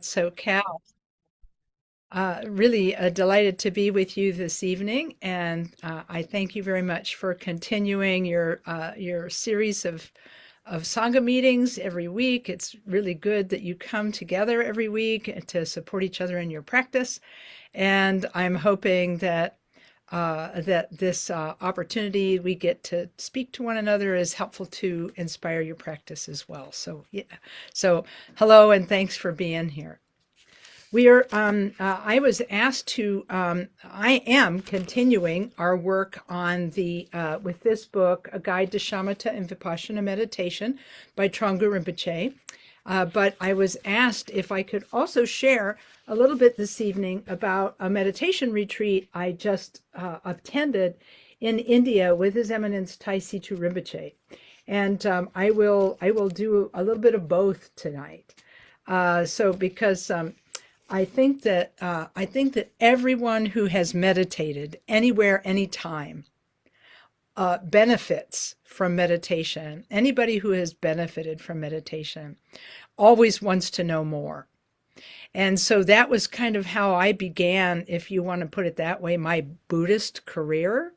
So, Cal, really delighted to be with you this evening, and I thank you very much for continuing your series of Sangha meetings every week. It's really good that you come together every week to support each other in your practice, and I'm hoping that that this opportunity we get to speak to one another is helpful to inspire your practice as well. So, yeah. So, hello and thanks for being here. I was asked to, I am continuing our work on with this book, A Guide to Shamatha and Vipashyana Meditation by Thrangu Rinpoche. But I was asked if I could also share a little bit this evening about a meditation retreat I just attended in India with His Eminence Tai Situ Rinpoche. And I will do a little bit of both tonight. Because I think that everyone who has meditated anywhere, anytime, benefits from meditation. Anybody who has benefited from meditation always wants to know more. And so that was kind of how I began, if you want to put it that way, my Buddhist career.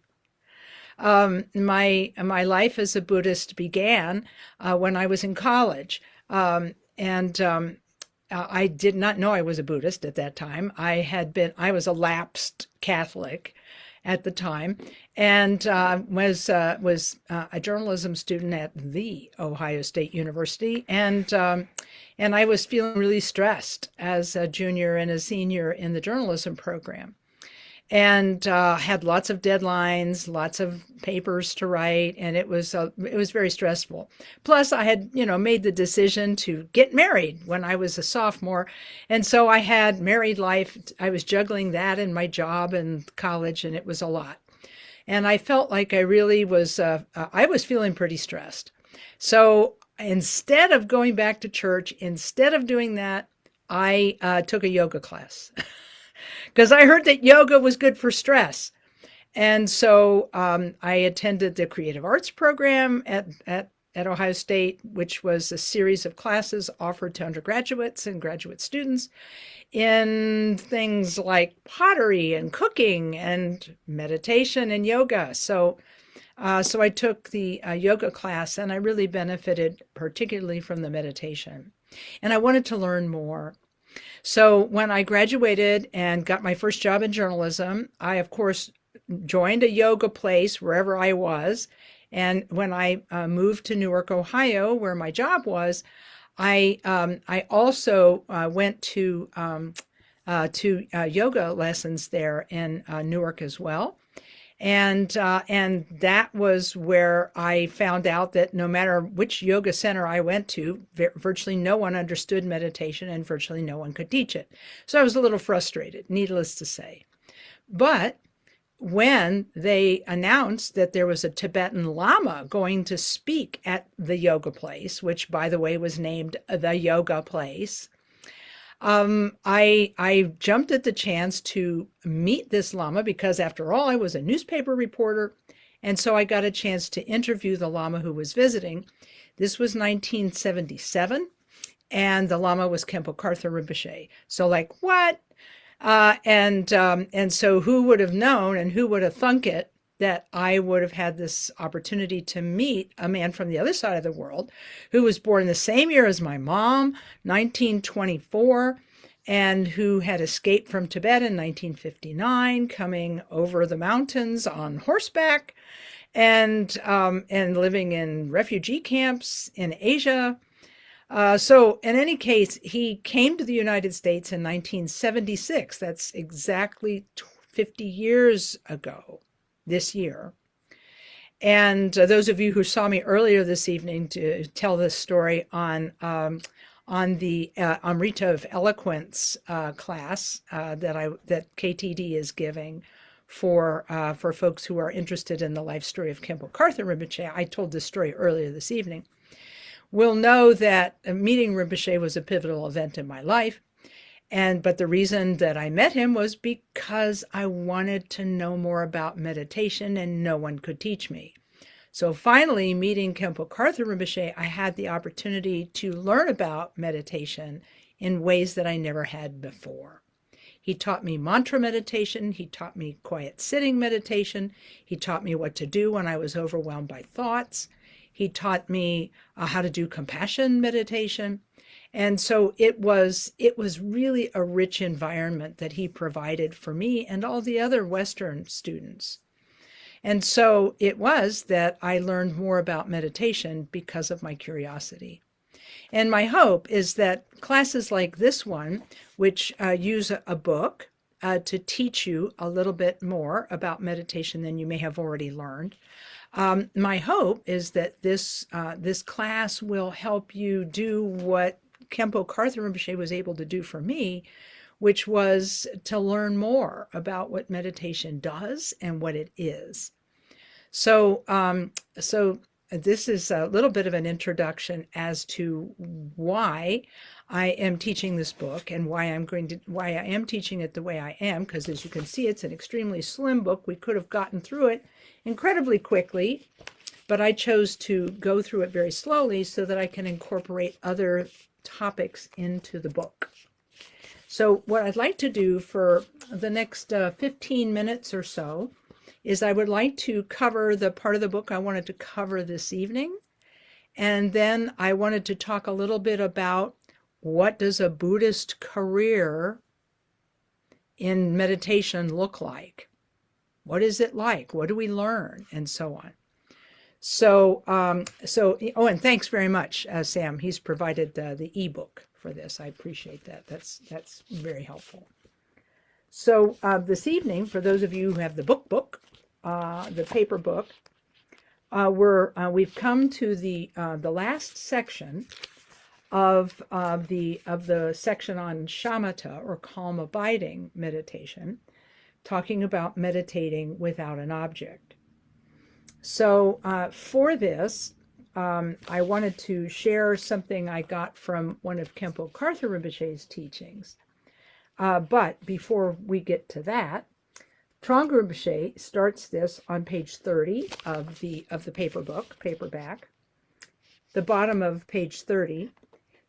My life as a Buddhist began when I was in college, and I did not know I was a Buddhist at that time. I was a lapsed Catholic at the time, and was a journalism student at the Ohio State University, and I was feeling really stressed as a junior and a senior in the journalism program, and had lots of deadlines, lots of papers to write, and it was very stressful. Plus, I had made the decision to get married when I was a sophomore, and so I had married life. I was juggling that and my job and college, and it was a lot. And I felt like I really was. I was feeling pretty stressed. So instead of going back to church, instead of doing that, I took a yoga class. Because I heard that yoga was good for stress. And so I attended the creative arts program at Ohio State, which was a series of classes offered to undergraduates and graduate students in things like pottery and cooking and meditation and yoga. So I took the yoga class, and I really benefited particularly from the meditation. And I wanted to learn more. So when I graduated and got my first job in journalism, I, of course, joined a yoga place wherever I was. And when I moved to Newark, Ohio, where my job was, I also went to yoga lessons there in Newark as well. And that was where I found out that no matter which yoga center I went to, virtually no one understood meditation and virtually no one could teach it. So I was a little frustrated, needless to say. But when they announced that there was a Tibetan Lama going to speak at the yoga place, which, by the way, was named the Yoga Place, I jumped at the chance to meet this Lama because, after all, I was a newspaper reporter, and so I got a chance to interview the Lama who was visiting. This was 1977, and the Lama was Khenpo Karthar Rinpoche. So, like, what? And so who would have known and who would have thunk it that I would have had this opportunity to meet a man from the other side of the world who was born the same year as my mom, 1924, and who had escaped from Tibet in 1959, coming over the mountains on horseback and living in refugee camps in Asia. So in any case, he came to the United States in 1976. That's exactly 50 years ago this year. And those of you who saw me earlier this evening to tell this story on the Amrita of Eloquence class that KTD is giving for folks who are interested in the life story of Khenpo Karthar Rinpoche, I told this story earlier this evening, will know that meeting Rinpoche was a pivotal event in my life. But the reason that I met him was because I wanted to know more about meditation and no one could teach me. So finally, meeting Khenpo Karthar Rinpoche, I had the opportunity to learn about meditation in ways that I never had before. He taught me mantra meditation. He taught me quiet sitting meditation. He taught me what to do when I was overwhelmed by thoughts. He taught me how to do compassion meditation. And so it was really a rich environment that he provided for me and all the other Western students. And so it was that I learned more about meditation because of my curiosity. And my hope is that classes like this one, which use a book to teach you a little bit more about meditation than you may have already learned, my hope is that this class will help you do what Khenpo Karthar Rinpoche was able to do for me, which was to learn more about what meditation does and what it is. So this is a little bit of an introduction as to why I am teaching this book and why I am teaching it the way I am, because as you can see, it's an extremely slim book. We could have gotten through it incredibly quickly, but I chose to go through it very slowly so that I can incorporate other topics into the book. So what I'd like to do for the next 15 minutes or so is I would like to cover the part of the book I wanted to cover this evening. And then I wanted to talk a little bit about what does a Buddhist career in meditation look like? What is it like? What do we learn? And so on. So, oh, and thanks very much, Sam. He's provided the ebook for this. I appreciate that. That's very helpful. So this evening, for those of you who have the book, the paper book, we've come to the last section of the section on shamatha, or calm abiding meditation, talking about meditating without an object. So for this, I wanted to share something I got from one of Khenpo Karthar Rinpoche's teachings. But before we get to that, Thrangu Rinpoche starts this on page 30 of the paperback, the bottom of page 30.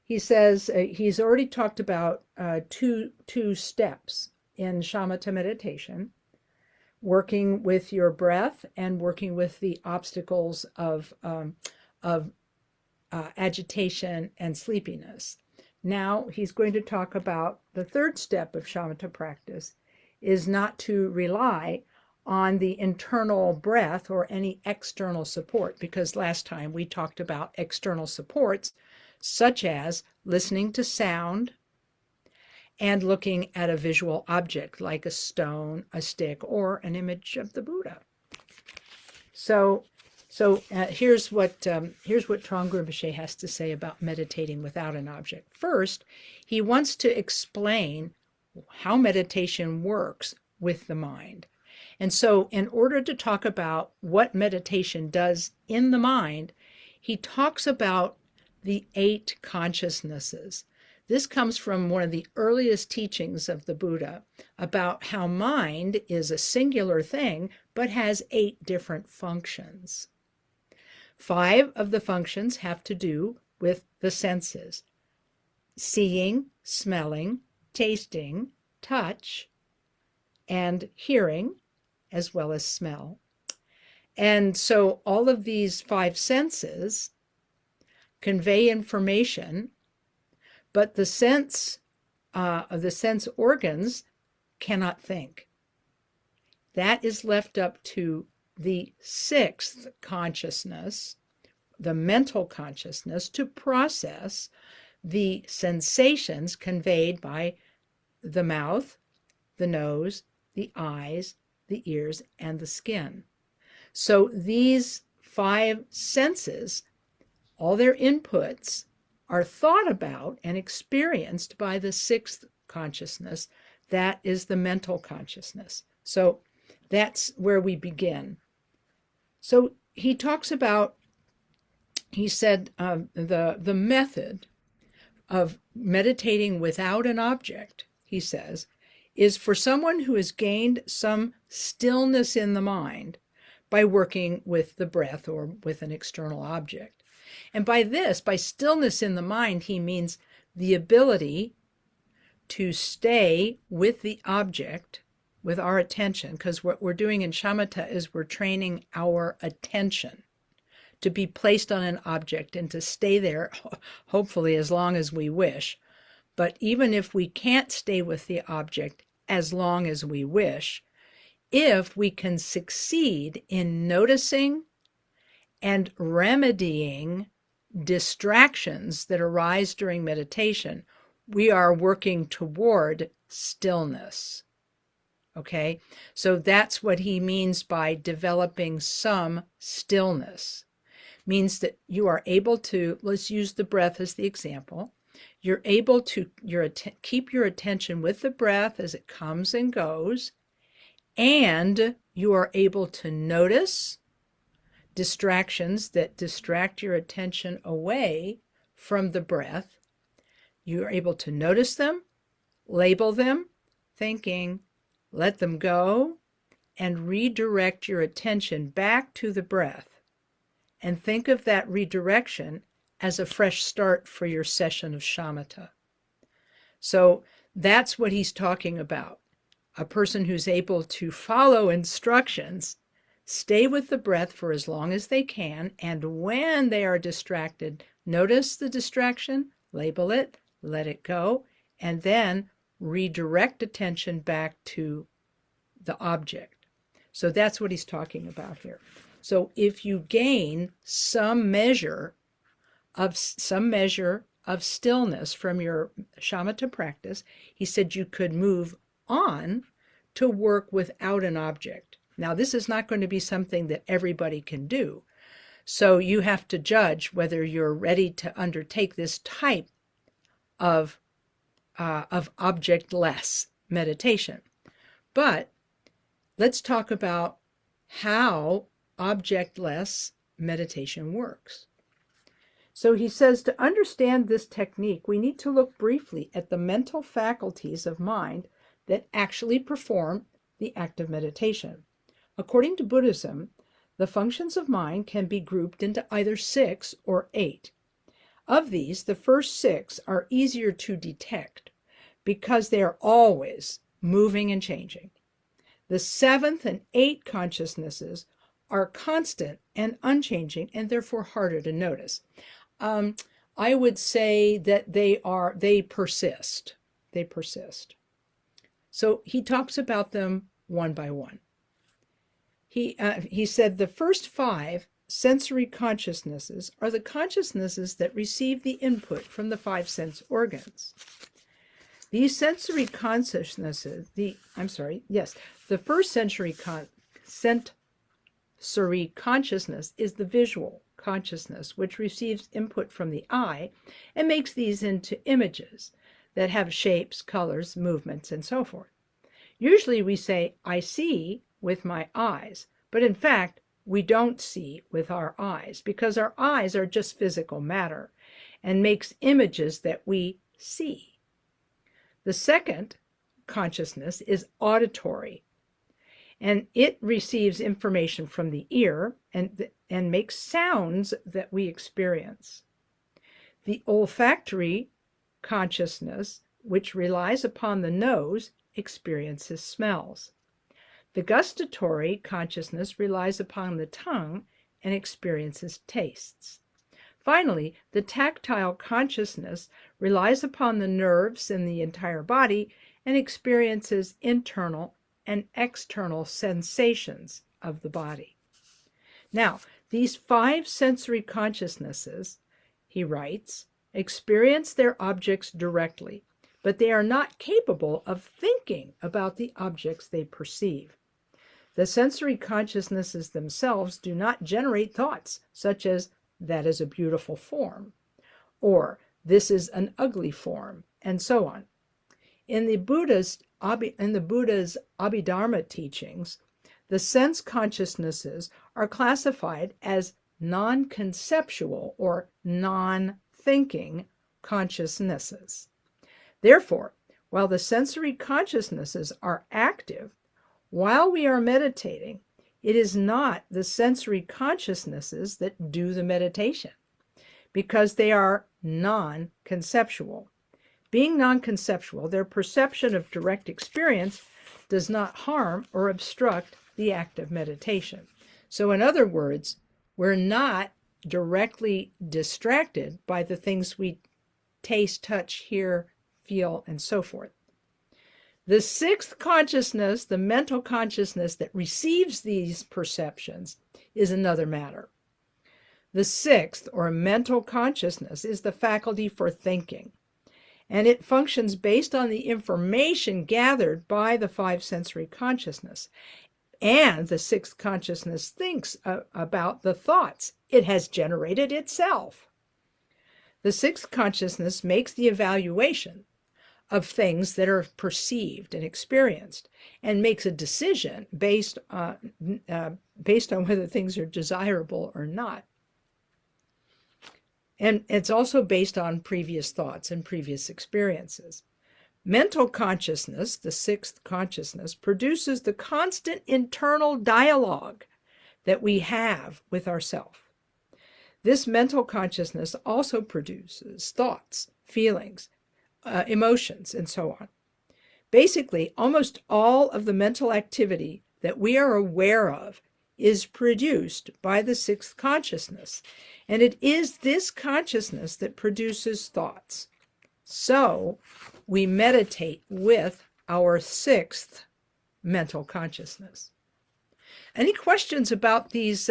He says he's already talked about two steps in shamatha meditation: working with your breath and working with the obstacles of agitation and sleepiness. Now he's going to talk about the third step of shamatha practice, is not to rely on the internal breath or any external support, because last time we talked about external supports such as listening to sound and looking at a visual object like a stone, a stick, or an image of the Buddha. So here's what Thrangu Rinpoche has to say about meditating without an object. First, he wants to explain how meditation works with the mind. And so in order to talk about what meditation does in the mind, he talks about the 8 consciousnesses. This comes from one of the earliest teachings of the Buddha about how mind is a singular thing, but has 8 different functions. 5 of the functions have to do with the senses: seeing, smelling, tasting, touch, and hearing, as well as smell. And so all of these 5 senses convey information, but the sense organs cannot think. That is left up to the 6th consciousness, the mental consciousness, to process the sensations conveyed by the mouth, the nose, the eyes, the ears, and the skin. So these 5 senses, all their inputs, are thought about and experienced by the 6th consciousness. That is the mental consciousness. So that's where we begin. So he talks about, he said, the method of meditating without an object, he says, is for someone who has gained some stillness in the mind by working with the breath or with an external object. And by stillness in the mind, he means the ability to stay with the object, with our attention, because what we're doing in shamatha is we're training our attention to be placed on an object and to stay there, hopefully as long as we wish. But even if we can't stay with the object as long as we wish, if we can succeed in noticing and remedying distractions that arise during meditation, we are working toward stillness. Okay, so that's what he means by developing some stillness. Means that you are able to, let's use the breath as the example, you're able to keep your attention with the breath as it comes and goes, and you are able to notice distractions that distract your attention away from the breath. You are able to notice them, label them, thinking, let them go, and redirect your attention back to the breath. And think of that redirection as a fresh start for your session of shamatha. So that's what he's talking about. A person who's able to follow instructions, stay with the breath for as long as they can, and when they are distracted, notice the distraction, label it, let it go, and then redirect attention back to the object. So that's what he's talking about here. So if you gain some measure of stillness from your shamatha practice, he said you could move on to work without an object. Now, this is not going to be something that everybody can do. So you have to judge whether you're ready to undertake this type of object-less meditation. But let's talk about how object-less meditation works. So he says to understand this technique, we need to look briefly at the mental faculties of mind that actually perform the act of meditation. According to Buddhism, the functions of mind can be grouped into either 6 or 8. Of these, the first 6 are easier to detect because they are always moving and changing. The 7th and 8th consciousnesses are constant and unchanging and therefore harder to notice. I would say that they persist. They persist. So he talks about them one by one. He said the first 5 sensory consciousnesses are the consciousnesses that receive the input from the 5 sense organs. These sensory consciousnesses, the first sensory consciousness is the visual consciousness, which receives input from the eye and makes these into images that have shapes, colors, movements, and so forth. Usually we say, I see with my eyes, but in fact, we don't see with our eyes because our eyes are just physical matter and makes images that we see. The second consciousness is auditory, and it receives information from the ear and makes sounds that we experience. The olfactory consciousness, which relies upon the nose, experiences smells. The gustatory consciousness relies upon the tongue and experiences tastes. Finally, the tactile consciousness relies upon the nerves in the entire body and experiences internal and external sensations of the body. Now, these 5 sensory consciousnesses, he writes, experience their objects directly, but they are not capable of thinking about the objects they perceive. The sensory consciousnesses themselves do not generate thoughts such as, that is a beautiful form, or this is an ugly form, and so on. In the Buddha's Abhidharma teachings, the sense consciousnesses are classified as non-conceptual or non-thinking consciousnesses. Therefore, while the sensory consciousnesses are active, while we are meditating, it is not the sensory consciousnesses that do the meditation because they are non-conceptual. Being non-conceptual, their perception of direct experience does not harm or obstruct the act of meditation. So in other words, we're not directly distracted by the things we taste, touch, hear, feel, and so forth. The sixth consciousness, the mental consciousness that receives these perceptions, is another matter. The sixth, or mental consciousness, is the faculty for thinking, and it functions based on the information gathered by the five sensory consciousness. And the sixth consciousness thinks about the thoughts it has generated itself. The sixth consciousness makes the evaluation of things that are perceived and experienced, and makes a decision based on whether things are desirable or not. And it's also based on previous thoughts and previous experiences. Mental consciousness, the sixth consciousness, produces the constant internal dialogue that we have with ourself. This mental consciousness also produces thoughts, feelings, emotions, and so on. Basically, almost all of the mental activity that we are aware of is produced by the sixth consciousness, and it is this consciousness that produces thoughts. So we meditate with our sixth mental consciousness. Any questions about these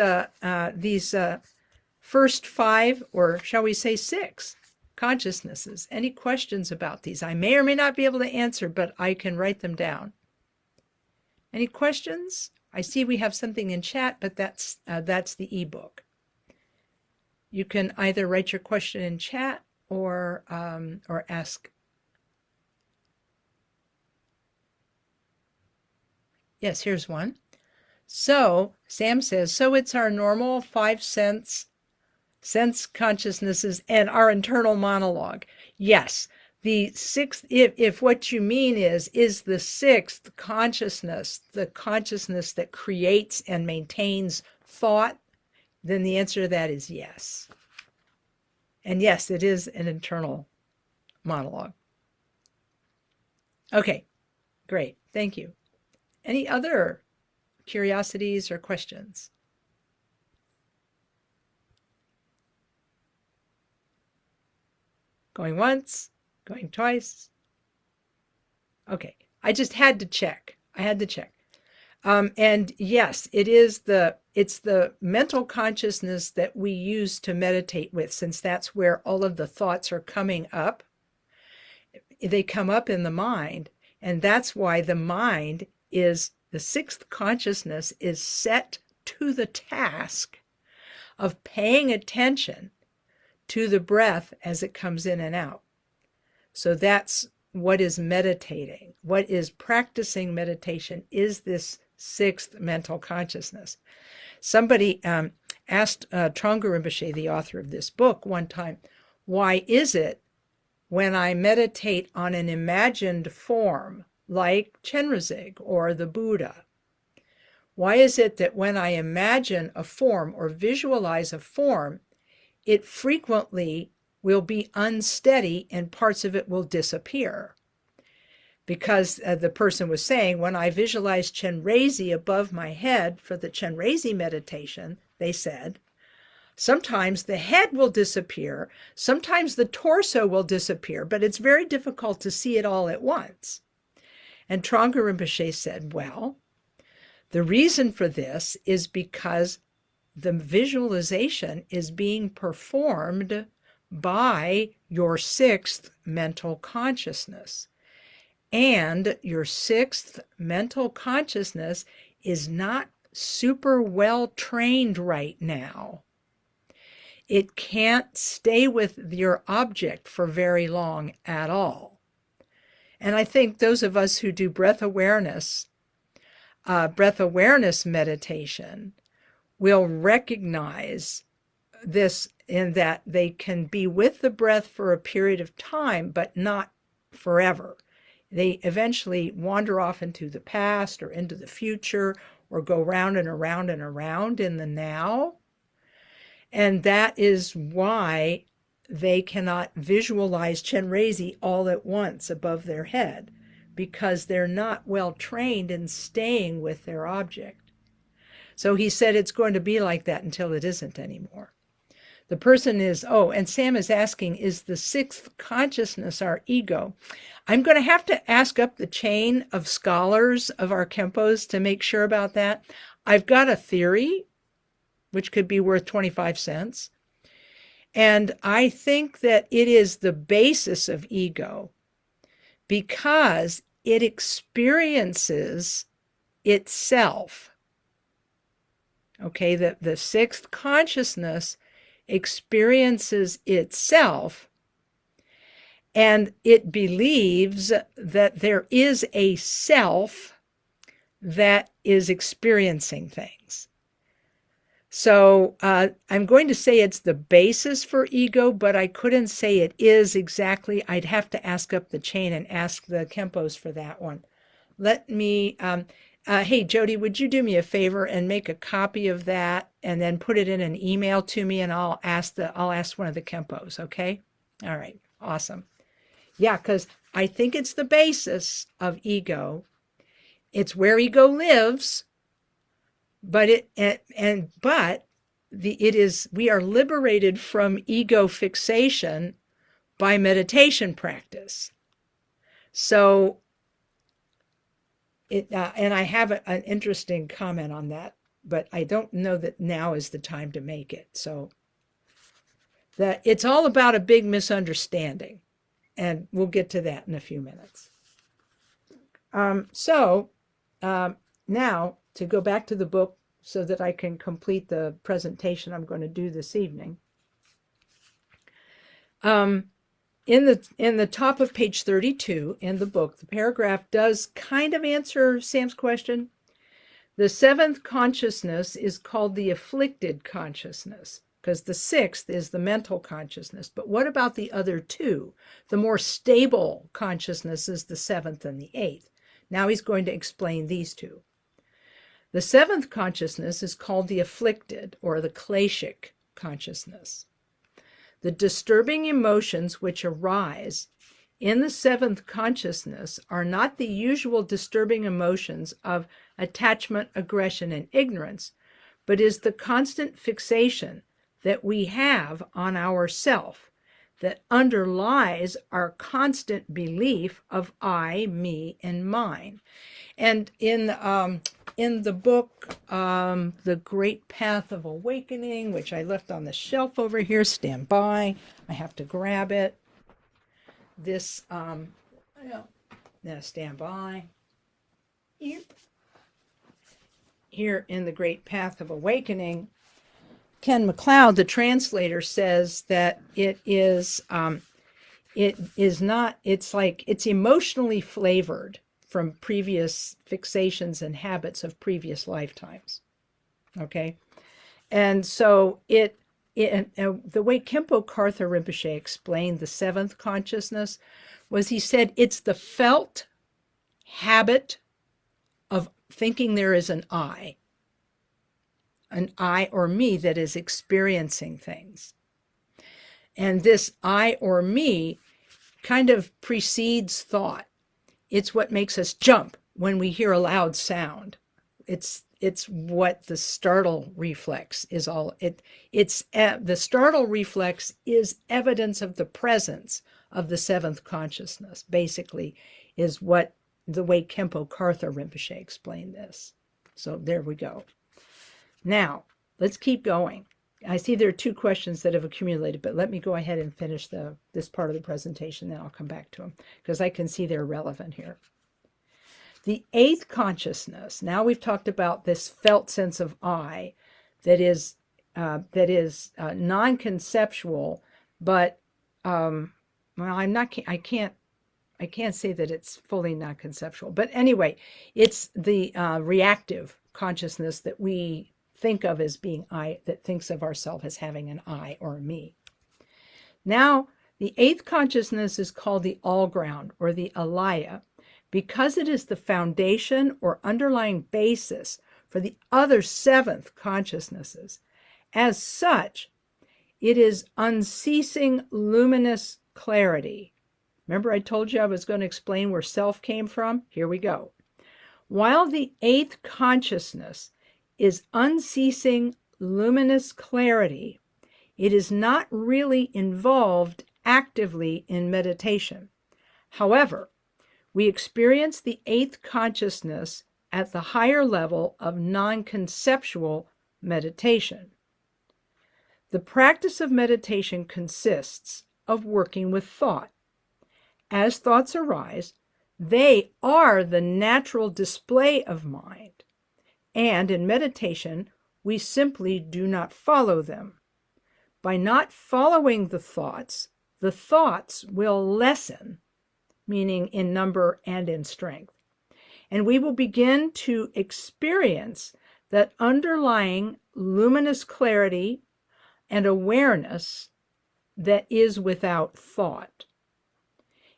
first five, or shall we say six, consciousnesses? Any questions about these? I may or may not be able to answer, but I can write them down. Any questions? I see we have something in chat, but that's the ebook. You can either write your question in chat or ask. Yes, here's one. So Sam says, so it's our normal five sense consciousnesses and our internal monologue. Yes, the sixth, if what you mean is the sixth consciousness, the consciousness that creates and maintains thought, then the answer to that is yes. And yes, it is an internal monologue. Okay, great. Thank you. Any other curiosities or questions? Going once, going twice. Okay, I just had to check. And yes, it's the mental consciousness that we use to meditate with, since that's where all of the thoughts are coming up. They come up in the mind, and that's why the mind is, the sixth consciousness is set to the task of paying attention to the breath as it comes in and out. So that's what is meditating. What is practicing meditation is this sixth mental consciousness. Somebody asked Thrangu Rinpoche, the author of this book, one time, why is it when I meditate on an imagined form like Chenrezig or the Buddha, why is it that when I imagine a form or visualize a form, it frequently will be unsteady and parts of it will disappear? Because the person was saying, when I visualize Chenrezig above my head for the Chenrezig meditation, they said, sometimes the head will disappear, sometimes the torso will disappear, but it's very difficult to see it all at once. And Thrangu Rinpoche said, well, the reason for this is because the visualization is being performed by your sixth mental consciousness. And your sixth mental consciousness is not super well trained right now. It can't stay with your object for very long at all. And I think those of us who do breath awareness meditation will recognize this, in that they can be with the breath for a period of time, but not forever. They eventually wander off into the past or into the future, or go round and around and around in the now. And that is why they cannot visualize Chenrezi all at once above their head because they're not well trained in staying with their object. So he said it's going to be like that until it isn't anymore. The person is, and Sam is asking, is the sixth consciousness our ego? I'm going to have to ask up the chain of scholars of our Kempos to make sure about that. I've got a theory, which could be worth 25 cents. And I think that it is the basis of ego because it experiences itself. Okay, the sixth consciousness experiences itself, and it believes that there is a self that is experiencing things. So I'm going to say it's the basis for ego, but I couldn't say it is exactly. I'd have to ask up the chain and ask the Kempos for that one. Let me, hey, Jody, would you do me a favor and make a copy of that and then put it in an email to me, and I'll ask one of the Kempos, okay? All right, awesome. Yeah, because I think it's the basis of ego. It's where ego lives. But we are liberated from ego fixation by meditation practice. So and I have an interesting comment on that, but I don't know that now is the time to make it. So that it's all about a big misunderstanding, and we'll get to that in a few minutes. Now, to go back to the book so that I can complete the presentation I'm going to do this evening. In the top of page 32 in the book, the paragraph does kind of answer Sam's question. The seventh consciousness is called the afflicted consciousness, because the sixth is the mental consciousness. But what about the other two? The more stable consciousness is the seventh and the eighth. Now he's going to explain these two. The seventh consciousness is called the afflicted, or the kleshic consciousness. The disturbing emotions which arise in the seventh consciousness are not the usual disturbing emotions of attachment, aggression, and ignorance, but is the constant fixation that we have on ourself that underlies our constant belief of I, me, and mine. And in the book, The Great Path of Awakening, which I left on the shelf over here, stand by, I have to grab it. This, stand by. Here in The Great Path of Awakening, Ken MacLeod, the translator, says that it's emotionally flavored from previous fixations and habits of previous lifetimes. Okay? And so the way Khenpo Karthar Rinpoche explained the seventh consciousness was, he said it's the felt habit of thinking there is an I or me that is experiencing things. And this I or me kind of precedes thought. It's what makes us jump when we hear a loud sound. It's what the startle reflex is all. The startle reflex is evidence of the presence of the seventh consciousness, basically, is what the way Khenpo Karthar Rinpoche explained this. So there we go. Now, let's keep going. I see there are two questions that have accumulated, but let me go ahead and finish this part of the presentation, then I'll come back to them, because I can see they're relevant here. The eighth consciousness, now we've talked about this felt sense of I that is non-conceptual, but I can't say that it's fully non-conceptual. But anyway, it's the reactive consciousness that we think of as being I, that thinks of ourselves as having an I or a me. Now, the eighth consciousness is called the all-ground, or the alaya, because it is the foundation or underlying basis for the other seventh consciousnesses. As such, It is unceasing luminous clarity. Remember I told you I was going to explain where self came from? Here we go. While the eighth consciousness is unceasing luminous clarity, it is not really involved actively in meditation. However, we experience the eighth consciousness at the higher level of non-conceptual meditation. The practice of meditation consists of working with thought. As thoughts arise, they are the natural display of mind, and in meditation, we simply do not follow them. By not following the thoughts will lessen, meaning in number and in strength. And we will begin to experience that underlying luminous clarity and awareness that is without thought.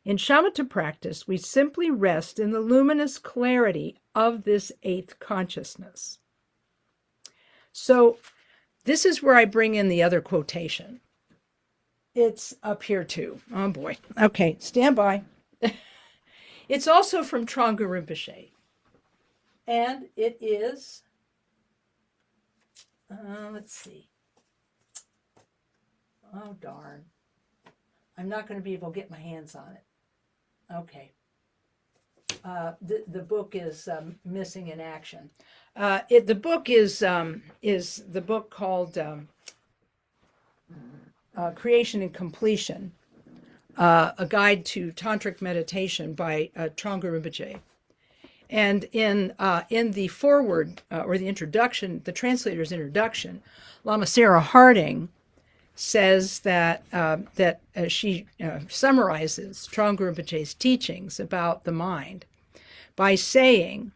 In shamatha practice, we simply rest in the luminous clarity of this eighth consciousness. So this is where I bring in the other quotation. It's up here too. Oh boy. Okay, stand by. It's also from Thrangu Rinpoche. And it is, let's see. Oh, darn. I'm not going to be able to get my hands on it. Okay. The book is missing in action. The book is the book called Creation and Completion, a guide to tantric meditation by Thrangu Rinpoche. And in the foreword or the introduction, the translator's introduction, Lama Sarah Harding says that she summarizes Thrangu Rinpoche's teachings about the mind by saying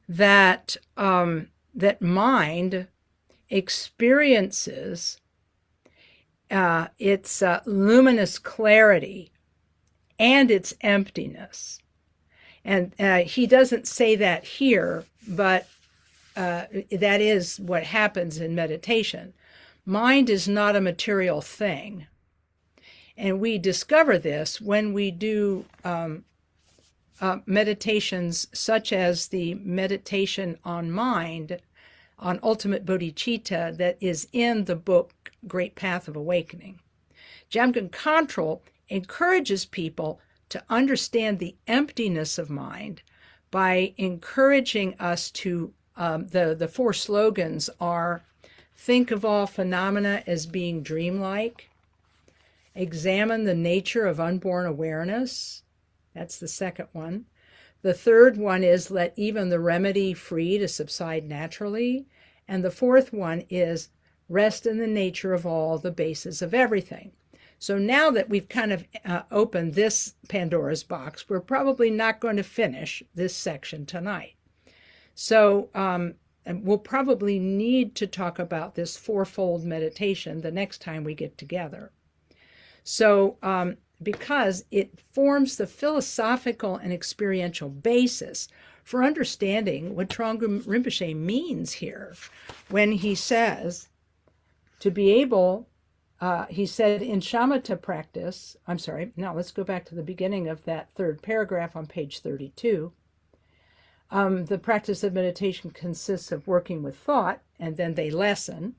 that that mind experiences its luminous clarity and its emptiness. And he doesn't say that here, but that is what happens in meditation. Mind is not a material thing. And we discover this when we do meditations such as the meditation on mind, on ultimate bodhicitta, that is in the book Great Path of Awakening. Jamgon Khantrul encourages people to understand the emptiness of mind by encouraging us to, the four slogans are: think of all phenomena as being dreamlike, examine the nature of unborn awareness. That's the second one. The third one is let even the remedy free to subside naturally. And the fourth one is rest in the nature of all the bases of everything. So now that we've kind of opened this Pandora's box, we're probably not going to finish this section tonight. So and we'll probably need to talk about this fourfold meditation the next time we get together. So because it forms the philosophical and experiential basis for understanding what Thrangu Rinpoche means here when he says to be able, he said in shamatha practice, let's go back to the beginning of that third paragraph on page 32. The practice of meditation consists of working with thought, and then they lessen,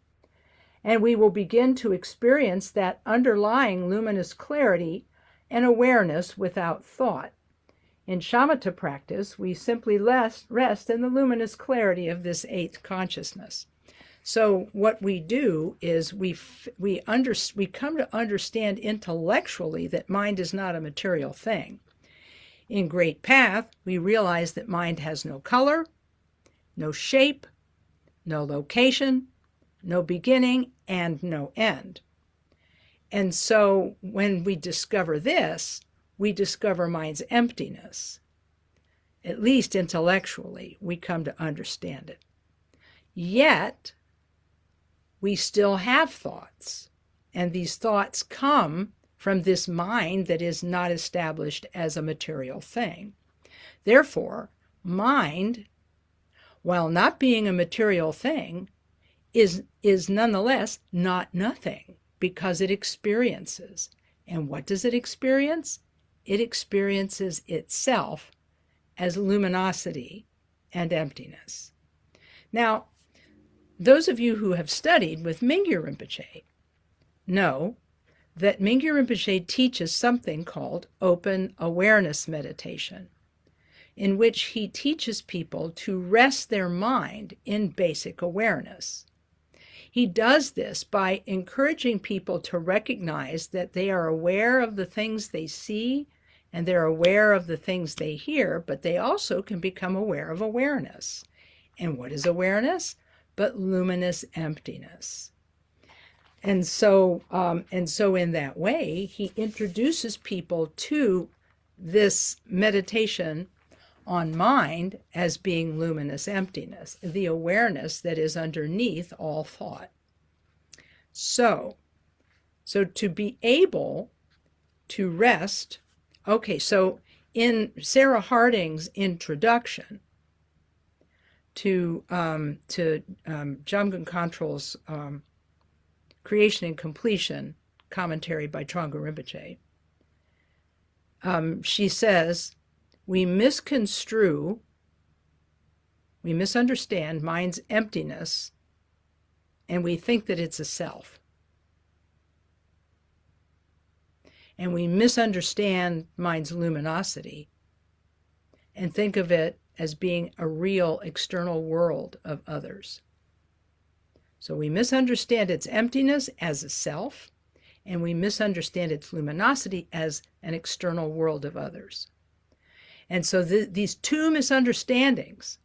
and we will begin to experience that underlying luminous clarity and awareness without thought. In shamatha practice, we simply rest in the luminous clarity of this eighth consciousness. So what we do is we come to understand intellectually that mind is not a material thing. In Great Path, we realize that mind has no color, no shape, no location, no beginning, and no end. And so when we discover this, we discover mind's emptiness. At least intellectually, we come to understand it. Yet, we still have thoughts, and these thoughts come from this mind that is not established as a material thing. Therefore, mind, while not being a material thing, is nonetheless not nothing, because it experiences. And what does it experience? It experiences itself as luminosity and emptiness. Now, those of you who have studied with Mingyur Rinpoche know that Mingyur Rinpoche teaches something called open awareness meditation, in which he teaches people to rest their mind in basic awareness. He does this by encouraging people to recognize that they are aware of the things they see and they're aware of the things they hear, but they also can become aware of awareness. And what is awareness? But luminous emptiness. And so in that way, he introduces people to this meditation on mind as being luminous emptiness, the awareness that is underneath all thought. So to be able to rest, okay, so in Sarah Harding's introduction to Jamgon Khantrul's Creation and Completion commentary by Thrangu Rinpoche, she says, we misunderstand mind's emptiness, and we think that it's a self. And we misunderstand mind's luminosity and think of it as being a real external world of others. So we misunderstand its emptiness as a self, and we misunderstand its luminosity as an external world of others. And so these two misunderstandings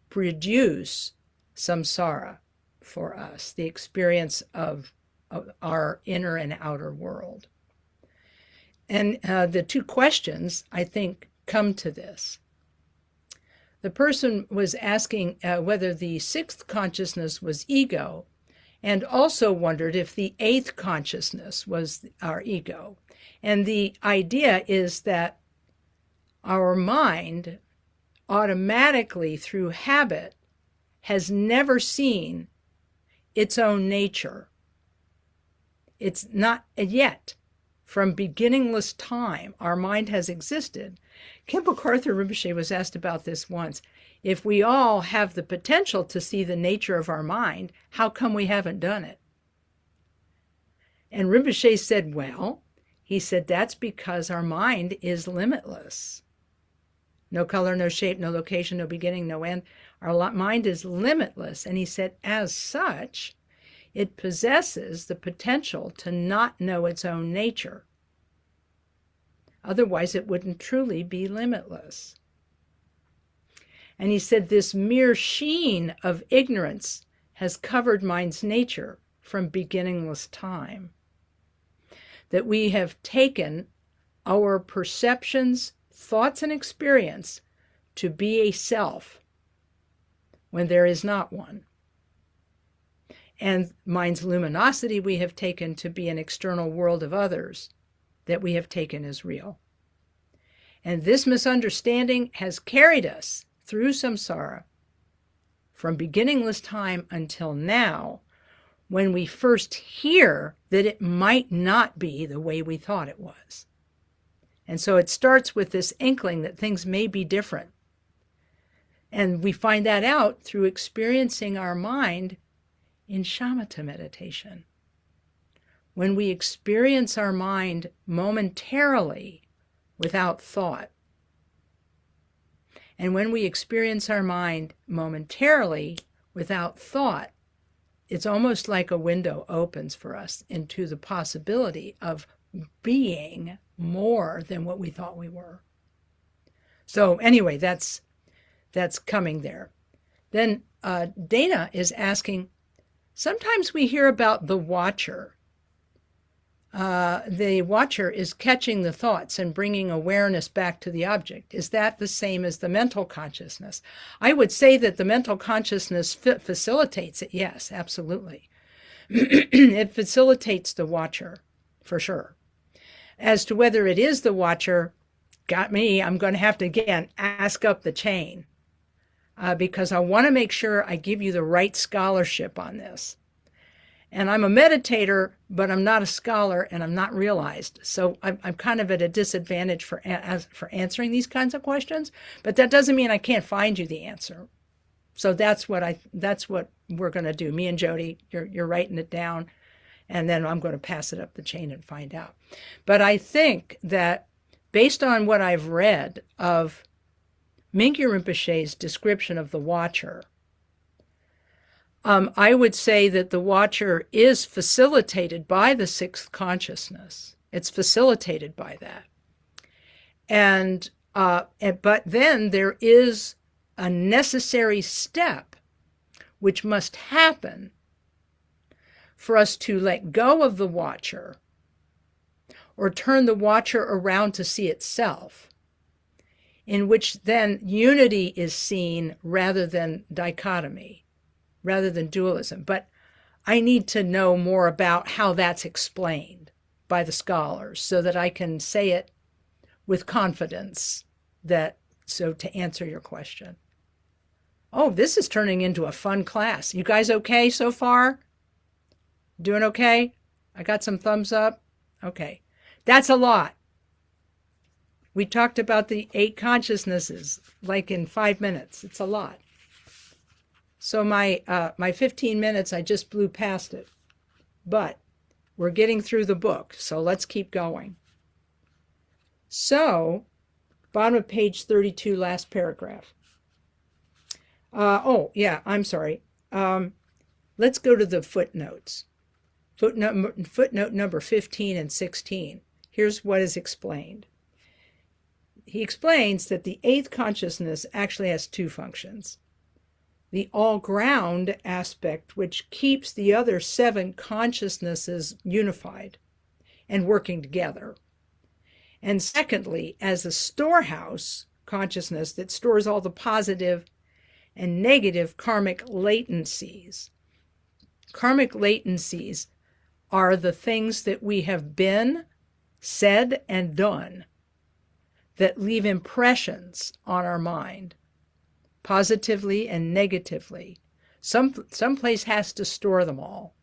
produce samsara for us, the experience of our inner and outer world. And the two questions, I think, come to this. The person was asking whether the sixth consciousness was ego, and also wondered if the eighth consciousness was our ego. And the idea is that our mind automatically, through habit, has never seen its own nature. It's not yet. From beginningless time, our mind has existed. Khenpo Karthar Rinpoche was asked about this once. If we all have the potential to see the nature of our mind, how come we haven't done it? And Rinpoche said, well, he said, that's because our mind is limitless. No color, no shape, no location, no beginning, no end. Our mind is limitless. And he said, as such, it possesses the potential to not know its own nature. Otherwise, it wouldn't truly be limitless. And he said, this mere sheen of ignorance has covered mind's nature from beginningless time. That we have taken our perceptions, thoughts, and experience to be a self when there is not one. And mind's luminosity we have taken to be an external world of others that we have taken as real. And this misunderstanding has carried us through samsara from beginningless time until now, when we first hear that it might not be the way we thought it was. And so it starts with this inkling that things may be different. And we find that out through experiencing our mind in shamatha meditation. When we experience our mind momentarily without thought, and when we experience our mind momentarily without thought, it's almost like a window opens for us into the possibility of being more than what we thought we were. So anyway, that's coming there. Then Dana is asking, sometimes we hear about the watcher. The watcher is catching the thoughts and bringing awareness back to the object. Is that the same as the mental consciousness? I would say that the mental consciousness facilitates it. Yes, absolutely. It facilitates the watcher, for sure. As to whether it is the watcher, got me. I'm going to have to, again, ask up the chain. because I want to make sure I give you the right scholarship on this. And I'm a meditator, but I'm not a scholar, and I'm not realized. So I'm kind of at a disadvantage for answering these kinds of questions. But that doesn't mean I can't find you the answer. So that's what we're going to do. Me and Jody, you're writing it down, and then I'm going to pass it up the chain and find out. But I think that based on what I've read of Mingyur Rinpoche's description of the watcher, I would say that the watcher is facilitated by the sixth consciousness. It's facilitated by that. But then there is a necessary step which must happen for us to let go of the watcher or turn the watcher around to see itself, in which then unity is seen rather than dichotomy, rather than dualism. But I need to know more about how that's explained by the scholars so that I can say it with confidence, so to answer your question. Oh, this is turning into a fun class. You guys okay so far? Doing okay? I got some thumbs up? Okay. That's a lot. We talked about the 8 consciousnesses like in 5 minutes. It's a lot. So my 15 minutes, I just blew past it. But we're getting through the book, so let's keep going. So, bottom of page 32, last paragraph. I'm sorry. Let's go to the footnotes. Footnote number 15 and 16. Here's what is explained. He explains that the 8th consciousness actually has 2 functions. The all-ground aspect, which keeps the other 7 consciousnesses unified and working together. And secondly, as a storehouse consciousness that stores all the positive and negative karmic latencies. Karmic latencies are the things that we have been, said, and done that leave impressions on our mind, positively and negatively. Some place has to store them all.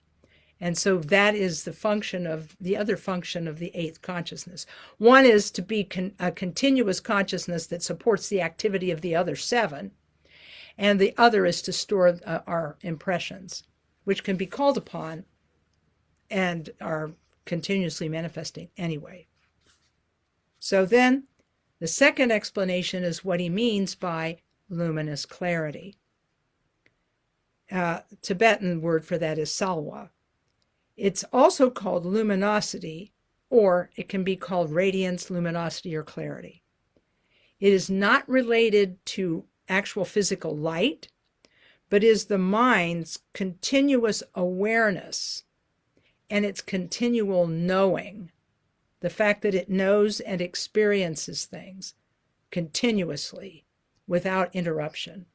And so that is the other function of the 8th consciousness. One is to be a continuous consciousness that supports the activity of the other 7. And the other is to store our impressions, which can be called upon and are continuously manifesting anyway. So then, the second explanation is what he means by luminous clarity. Tibetan word for that is salwa. It's also called luminosity, or it can be called radiance, luminosity, or clarity. It is not related to actual physical light, but is the mind's continuous awareness and its continual knowing, the fact that it knows and experiences things continuously without interruption.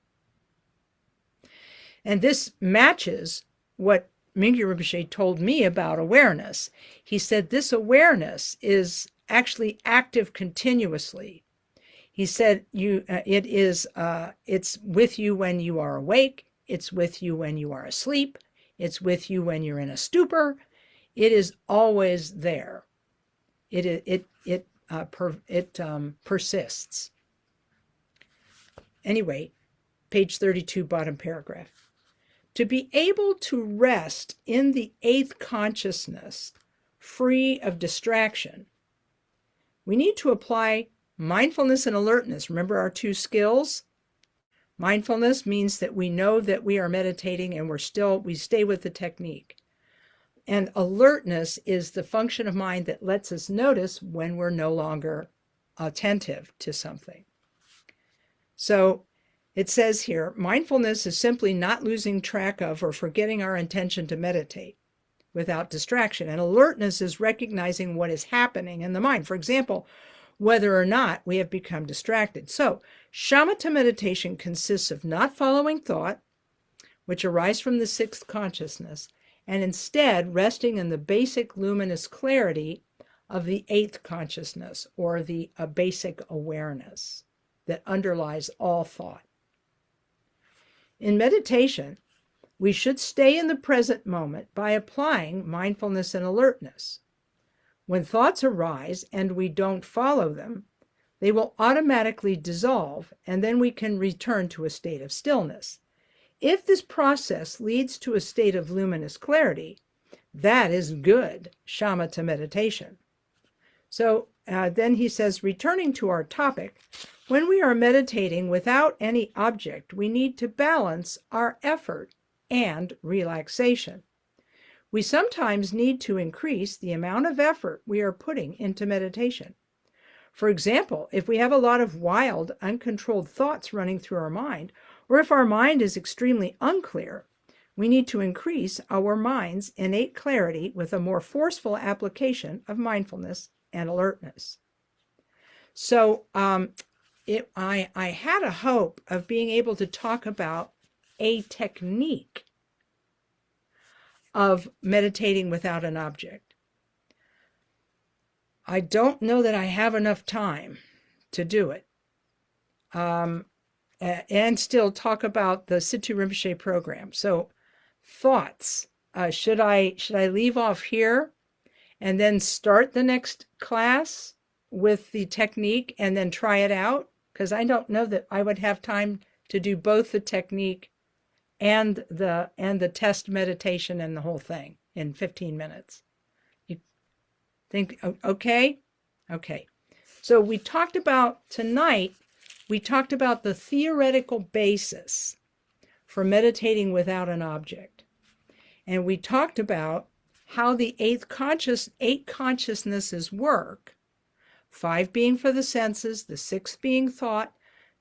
And this matches what Mingyur Rinpoche told me about awareness. He said this awareness is actually active continuously. He said it's with you when you are awake, it's with you when you are asleep, it's with you when you're in a stupor. It is always there. It persists. Anyway, page 32, bottom paragraph. To be able to rest in the 8th consciousness, free of distraction, we need to apply mindfulness and alertness. Remember our 2 skills? Mindfulness means that we know that we are meditating and we stay with the technique. And alertness is the function of mind that lets us notice when we're no longer attentive to something. So it says here, mindfulness is simply not losing track of or forgetting our intention to meditate without distraction. And alertness is recognizing what is happening in the mind. For example, whether or not we have become distracted. So, shamatha meditation consists of not following thought, which arises from the 6th consciousness, and instead resting in the basic luminous clarity of the 8th consciousness, or the basic awareness that underlies all thought. In meditation, we should stay in the present moment by applying mindfulness and alertness. When thoughts arise and we don't follow them, they will automatically dissolve, and then we can return to a state of stillness. If this process leads to a state of luminous clarity, that is good shamatha meditation. So then he says, returning to our topic, when we are meditating without any object, we need to balance our effort and relaxation. We sometimes need to increase the amount of effort we are putting into meditation. For example, if we have a lot of wild, uncontrolled thoughts running through our mind, or if our mind is extremely unclear, we need to increase our mind's innate clarity with a more forceful application of mindfulness and alertness. So I had a hope of being able to talk about a technique of meditating without an object. I don't know that I have enough time to do it. And still talk about the Situ Rinpoche program. So thoughts, should I leave off here and then start the next class with the technique and then try it out? Because I don't know that I would have time to do both the technique and the test meditation and the whole thing in 15 minutes. You think, okay? Okay. So we talked about the theoretical basis for meditating without an object. And we talked about how the eight consciousnesses work, 5 being for the senses, the 6th being thought,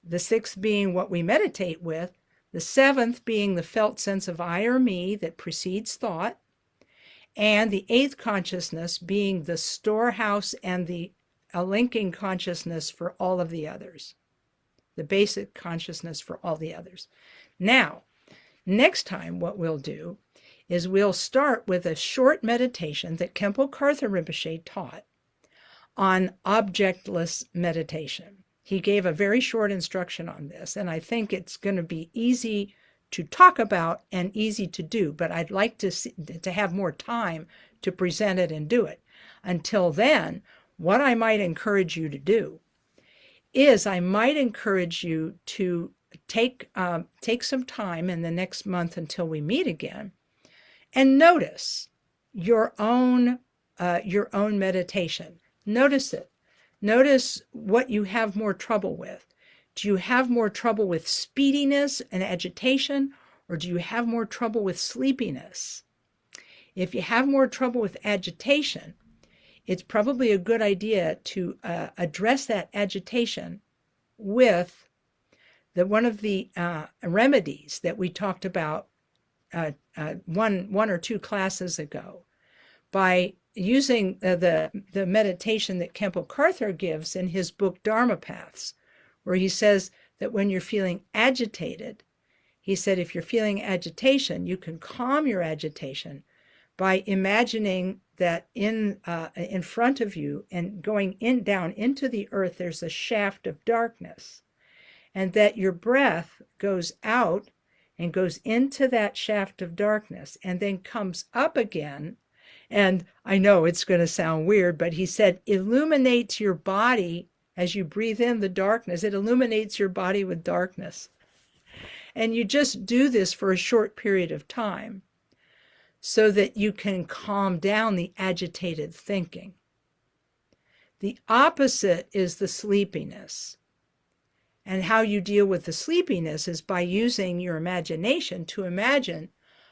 the 6th being what we meditate with, the 7th being the felt sense of I or me that precedes thought, and the 8th consciousness being the storehouse and the linking consciousness for all of the others, the basic consciousness for all the others. Now, next time what we'll do is we'll start with a short meditation that Khenpo Karthar Rinpoche taught on objectless meditation. He gave a very short instruction on this, and I think it's going to be easy to talk about and easy to do, but I'd like to have more time to present it and do it. Until then, what I might encourage you to do is I might encourage you to take some time in the next month until we meet again and notice your own meditation. Notice it. Notice what you have more trouble with. Do you have more trouble with speediness and agitation, or do you have more trouble with sleepiness? If you have more trouble with agitation, it's probably a good idea to address that agitation with one of the remedies that we talked about one or two classes ago, by using the meditation that Khenpo Karthar gives in his book Dharma Paths, where he says that when you're feeling agitated, he said if you're feeling agitation, you can calm your agitation by imagining that in front of you and going down into the earth, there's a shaft of darkness, and that your breath goes out and goes into that shaft of darkness and then comes up again. And I know it's going to sound weird, but he said illuminates your body as you breathe in the darkness. It illuminates your body with darkness. And you just do this for a short period of time so that you can calm down the agitated thinking. The opposite is the sleepiness. And how you deal with the sleepiness is by using your imagination to imagine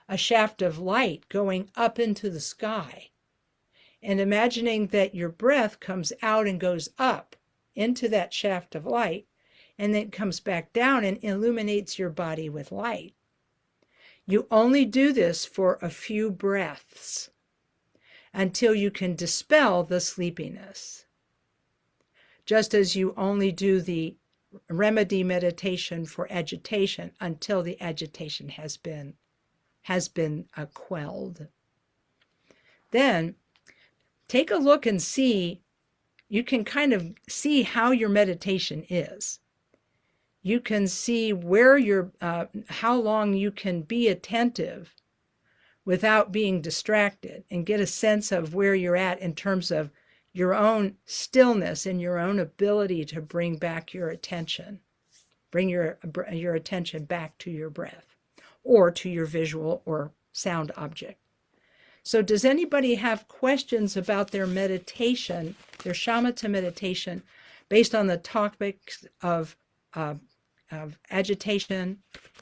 a shaft of light going up into the sky, and imagining that your breath comes out and goes up into that shaft of light, and then comes back down and illuminates your body with light. You only do this for a few breaths until you can dispel the sleepiness. Just as you only do the remedy meditation for agitation until the agitation has been quelled. Then take a look and see, you can kind of see how your meditation is. you can see where you're, how long you can be attentive without being distracted, and get a sense of where you're at in terms of your own stillness and your own ability to bring back your attention. Bring your attention back to your breath or to your visual or sound object. So does anybody have questions about their meditation, their shamatha meditation, based on the topics of agitation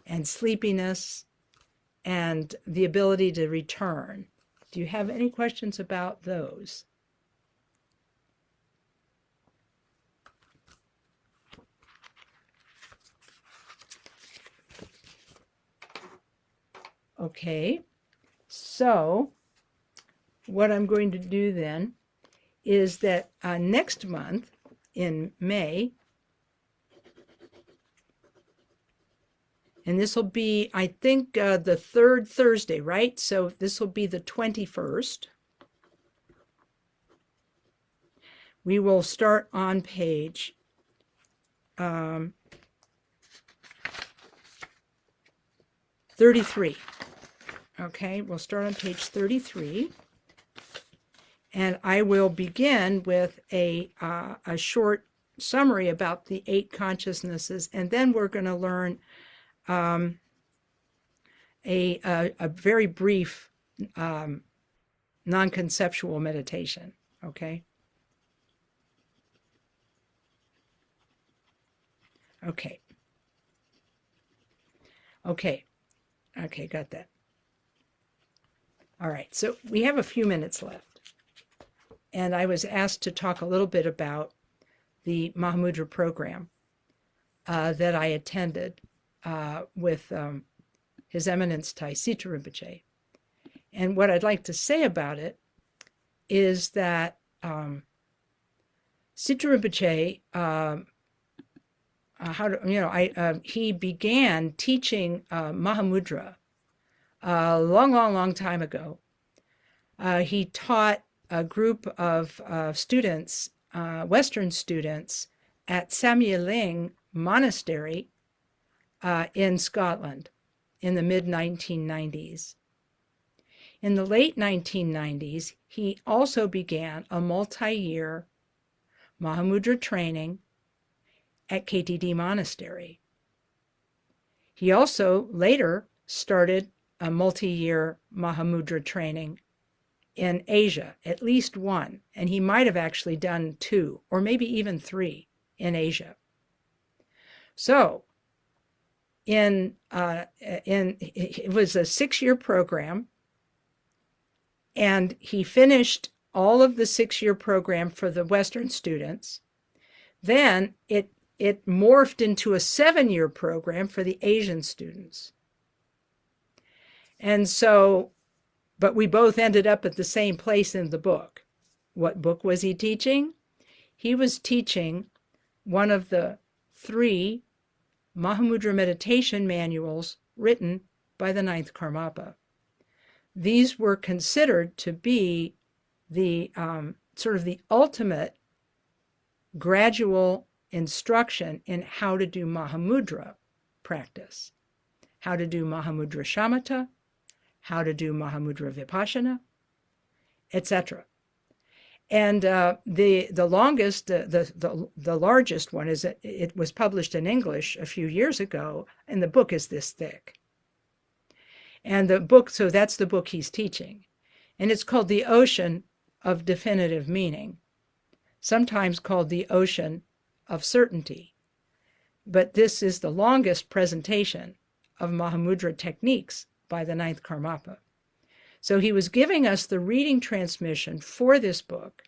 and sleepiness and the ability to return? Do you have any questions about those? Okay, so what I'm going to do then is that next month in May, and this will be, I think, the third Thursday, right? So this will be the 21st. We will start on page 33. Okay, we'll start on page 33. And I will begin with a short summary about the 8 consciousnesses, and then we're going to learn a very brief non-conceptual meditation, okay? Okay. Okay. Okay, got that. All right, so we have a few minutes left. And I was asked to talk a little bit about the Mahamudra program that I attended with His Eminence Taisita Rinpoche. And what I'd like to say about it is that Sita Rinpoche, he began teaching Mahamudra a long time ago. He taught a group of students, Western students, at Chöling Monastery in Scotland in the mid-1990s. In the late 1990s, he also began a multi-year Mahamudra training at KTD Monastery. He also later started a multi-year Mahamudra training in Asia, at least one, and he might have actually done 2 or maybe even 3 in Asia. So it was a 6-year program, and he finished all of the 6-year program for the Western students. Then it morphed into a 7-year program for the Asian students. And so, but we both ended up at the same place in the book. What book was he teaching? He was teaching one of the 3 Mahamudra meditation manuals written by the 9th Karmapa. These were considered to be the sort of the ultimate gradual instruction in how to do Mahamudra practice, how to do Mahamudra Shamatha, how to do Mahamudra Vipashyana, etc. And the longest, the largest one is it was published in English a few years ago, and the book is this thick. And the book, so that's the book he's teaching, and it's called The Ocean of Definitive Meaning, sometimes called The Ocean of Certainty. But this is the longest presentation of Mahamudra techniques by the 9th Karmapa. So he was giving us the reading transmission for this book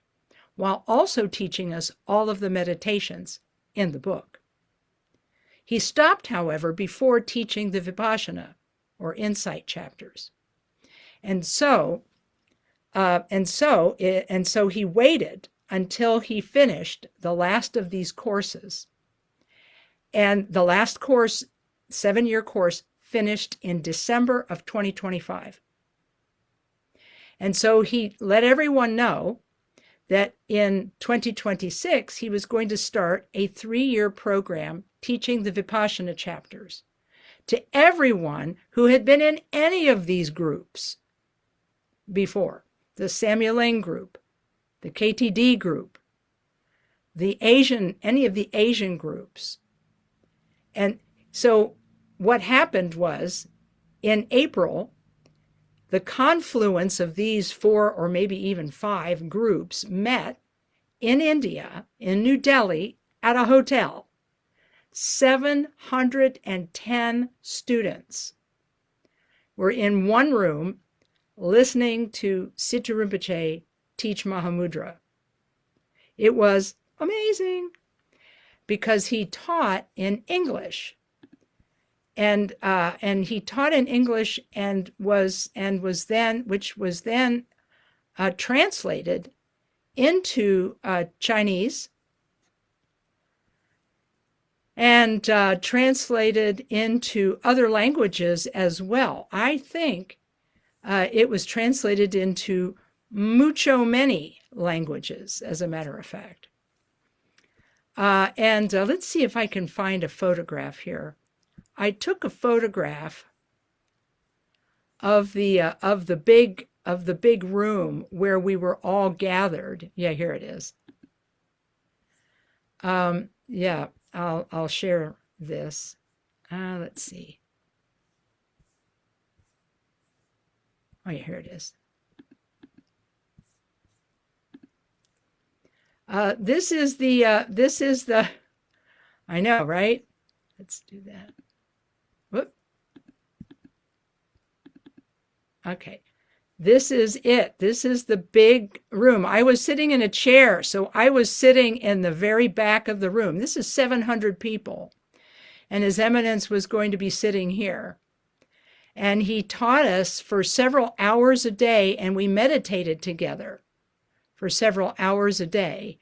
while also teaching us all of the meditations in the book. He stopped, however, before teaching the Vipassana or insight chapters. And so he waited until he finished the last of these courses. And the last course, 7-year course, finished in December of 2025. And so he let everyone know that in 2026, he was going to start a 3-year program teaching the Vipassana chapters to everyone who had been in any of these groups before, the Samueling group, the KTD group, any of the Asian groups. And so what happened was, in April, the confluence of these 4 or maybe even 5 groups met in India, in New Delhi, at a hotel. 710 students were in one room listening to Situ Rinpoche teach Mahamudra. It was amazing because he taught in English, and he taught in English and was then translated into Chinese and translated into other languages as well. I think it was translated into many languages, as a matter of fact. Let's see if I can find a photograph here. I took a photograph of the big room where we were all gathered. Yeah, here it is. Yeah, I'll share this. Let's see. Oh yeah, here it is. This is the, I know, right? Let's do that. Whoop. Okay. This is it. This is the big room. I was sitting in a chair, so I was sitting in the very back of the room. This is 700 people, and His Eminence was going to be sitting here. And he taught us for several hours a day, and we meditated together for several hours a day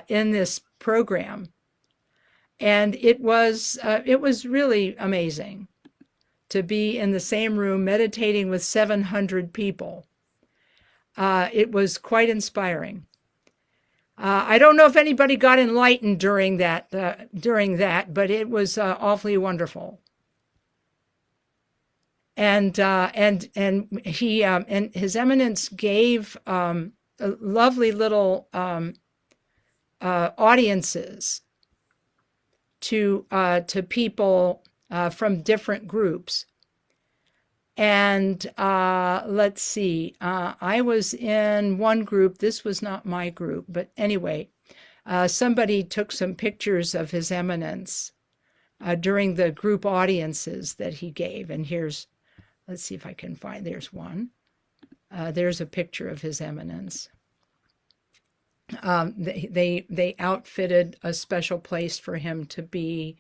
in this program. And it was really amazing to be in the same room meditating with 700 people. It was quite inspiring. I don't know if anybody got enlightened during that, but it was awfully wonderful. And he and His Eminence gave lovely little audiences to people from different groups. And let's see, I was in one group. This was not my group, but anyway, somebody took some pictures of His Eminence during the group audiences that he gave. And let's see if I can find, there's one. There's a picture of His Eminence. They outfitted a special place for him to be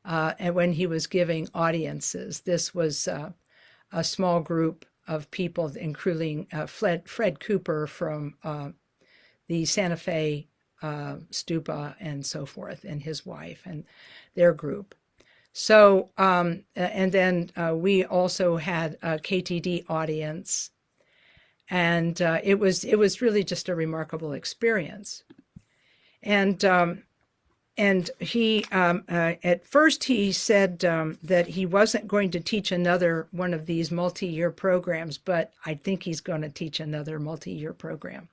and when he was giving audiences. This was a small group of people, including Fred Cooper from the Santa Fe Stupa and so forth, and his wife and their group. So, and then we also had a KTD audience, and it was really just a remarkable experience. And he at first he said that he wasn't going to teach another one of these multi-year programs, but I think he's going to teach another multi-year program.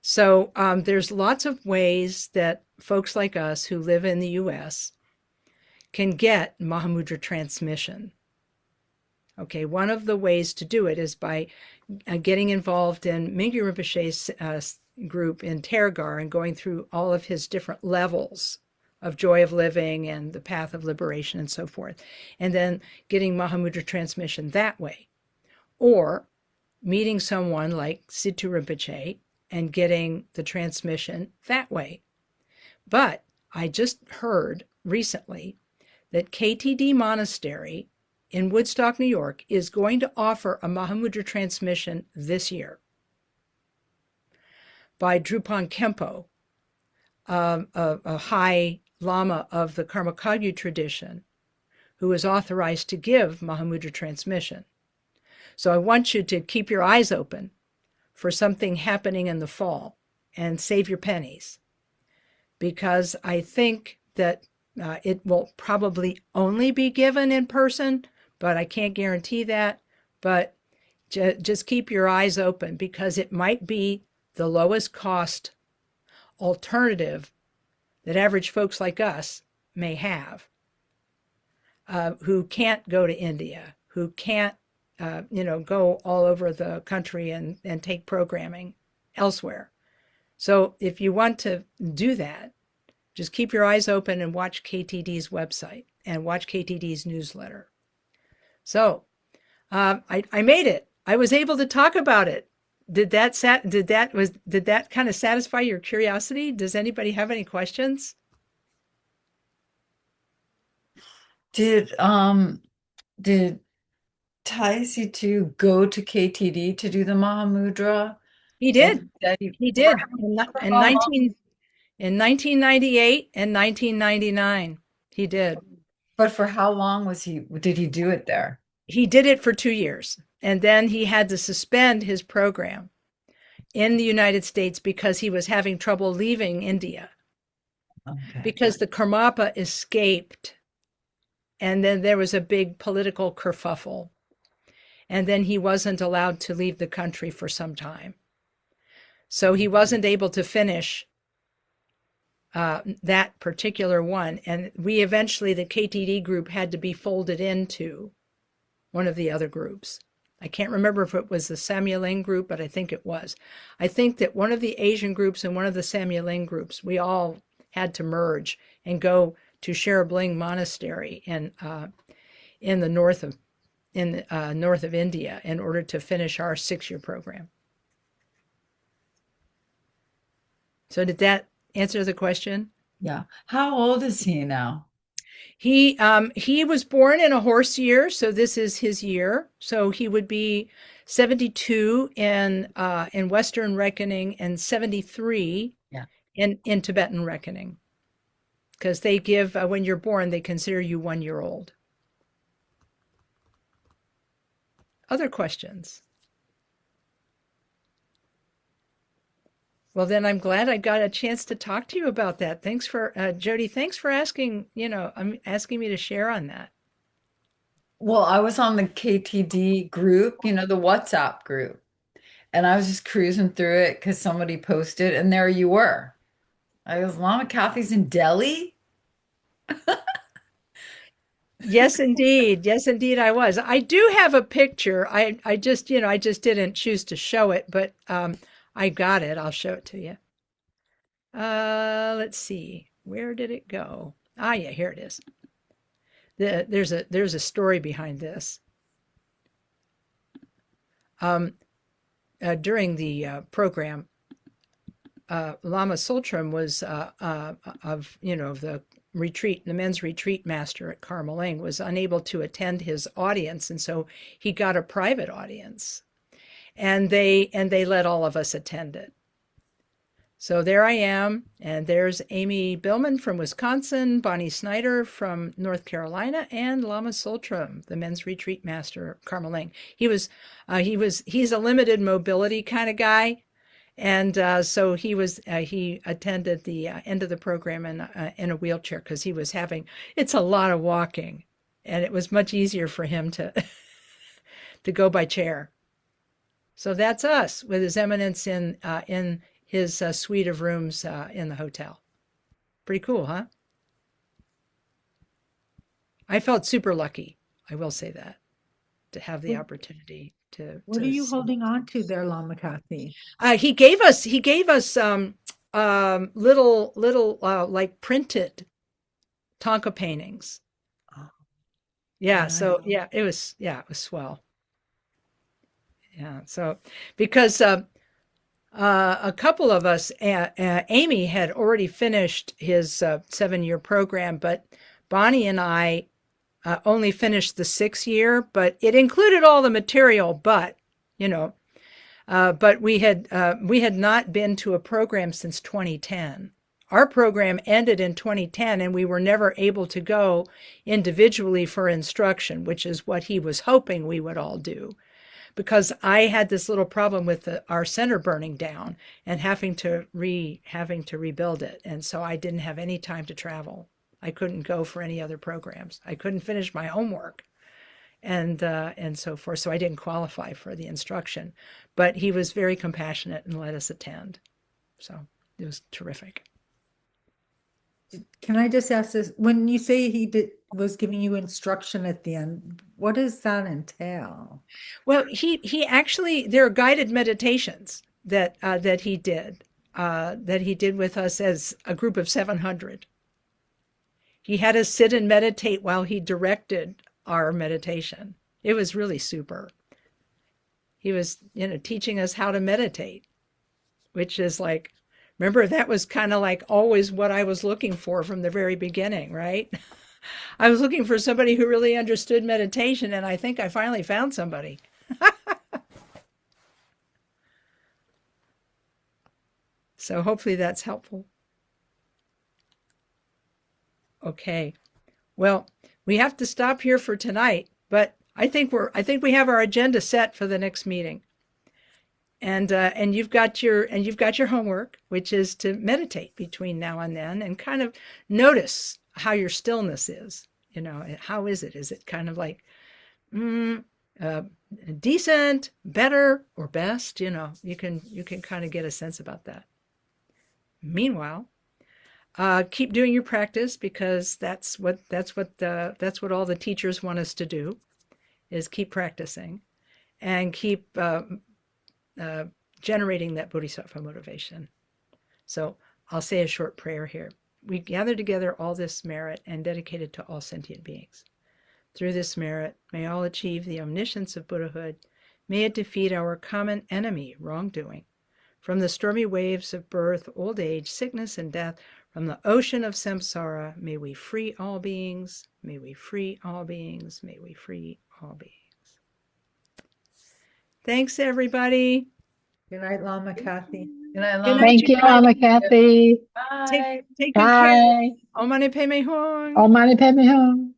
So there's lots of ways that folks like us who live in the U.S. can get Mahamudra transmission. Okay, one of the ways to do it is by getting involved in Mingyur Rinpoche's group in Tergar and going through all of his different levels of joy of living and the path of liberation and so forth, and then getting Mahamudra transmission that way. Or meeting someone like Situ Rinpoche and getting the transmission that way. But I just heard recently that KTD Monastery in Woodstock, New York, is going to offer a Mahamudra transmission this year by Drupal Khenpo, a high Lama of the Karma Kagyu tradition, who is authorized to give Mahamudra transmission. So I want you to keep your eyes open for something happening in the fall and save your pennies, because I think that it will probably only be given in person, but I can't guarantee that. But just keep your eyes open because it might be the lowest cost alternative that average folks like us may have, who can't go to India, who can't, go all over the country and take programming elsewhere. So if you want to do that, just keep your eyes open and watch KTD's website and watch KTD's newsletter. So I made it. I was able to talk about it. Did that kind of satisfy your curiosity? Does anybody have any questions? Did Taisi to go to KTD to do the Mahamudra? He And did. He did for in how long? 1998 and 1999. He did. But for how long did he do it there? He did it for 2 years, and then he had to suspend his program in the United States because he was having trouble leaving India Okay. because the Karmapa escaped, and then there was a big political kerfuffle, and then he wasn't allowed to leave the country for some time. So he wasn't able to finish that particular one. And we eventually, the KTD group had to be folded into one of the other groups. I can't remember if it was the Samyeling group, but I think it was. I think that one of the Asian groups and one of the Samyeling groups, we all had to merge and go to Sherabling Monastery in the north of north of India in order to finish our 6-year program. So did that answer the question? Yeah. How old is he now? He was born in a horse year, so this is his year. So he would be 72 in Western reckoning and 73 Yeah. in Tibetan reckoning, because they give when you're born they consider you 1 year old. Other questions? Well, then I'm glad I got a chance to talk to you about that. Thanks for Jody. Thanks for asking. I'm asking me to share on that. Well, I was on the KTD group, the WhatsApp group, and I was just cruising through it because somebody posted, and there you were. I was, Lama Kathy's in Delhi? Yes, indeed. Yes, indeed, I was. I do have a picture. I just didn't choose to show it, but I got it. I'll show it to you. Let's see. Where did it go? Ah, yeah, here it is. There's a story behind this. Um, During the program, Lama Tsultrim was of the men's retreat master at Carmeling was unable to attend his audience, and so he got a private audience, and they let all of us attend it. So there I am, and there's Amy Billman from Wisconsin, Bonnie Snyder from North Carolina, and Lama Tsultrim, the men's retreat master at Carmeling. He's a limited mobility kind of guy, and so he attended the end of the program in a wheelchair because he was having it's a lot of walking, and it was much easier for him to to go by chair. So that's us with His Eminence in his suite of rooms in the hotel. Pretty cool, huh? I felt super lucky. I will say that to have the What, opportunity to what are to you see. holding on to there, Lama Kathy? He gave us little like printed Tonka paintings. Oh, Yeah, nice. so it was swell. Yeah, so because a couple of us, Amy had already finished his 7-year program, but Bonnie and I only finished the 6 year, but it included all the material. But you know, but we had not been to a program since 2010. Our program ended in 2010, and we were never able to go individually for instruction, which is what he was hoping we would all do. Because I had this little problem with our center burning down and having to rebuild it, and so I didn't have any time to travel. I couldn't go for any other programs. I couldn't finish my homework and so forth. So I didn't qualify for the instruction. But he was very compassionate and let us attend. So it was terrific. Can I just ask this? When you say was giving you instruction at the end, what does that entail? Well, he actually, there are guided meditations that he did with us as a group of 700. He had us sit and meditate while he directed our meditation. It was really super. He was, teaching us how to meditate, which is like, remember, that was kind of like always what I was looking for from the very beginning, right? I was looking for somebody who really understood meditation, and I think I finally found somebody. So hopefully that's helpful. Okay. Well, we have to stop here for tonight, but I think we have our agenda set for the next meeting. And you've got your homework, which is to meditate between now and then and kind of notice how your stillness is. How is it? Is it kind of like decent, better, or best? You can kind of get a sense about that. Meanwhile, keep doing your practice, because that's what all the teachers want us to do, is keep practicing and keep generating that bodhisattva motivation. So I'll say a short prayer here. We gather together all this merit and dedicate it to all sentient beings. Through this merit, may all achieve the omniscience of Buddhahood. May it defeat our common enemy, wrongdoing. From the stormy waves of birth, old age, sickness, and death, from the ocean of samsara, may we free all beings, may we free all beings, may we free all beings. Thanks, everybody. Good night, Lama Kathy. Good night, Good Lama. night, Thank you, Lama Kathy. Bye. Take good care. Bye. Om Mani Padme Hung. Om Mani Padme Hum.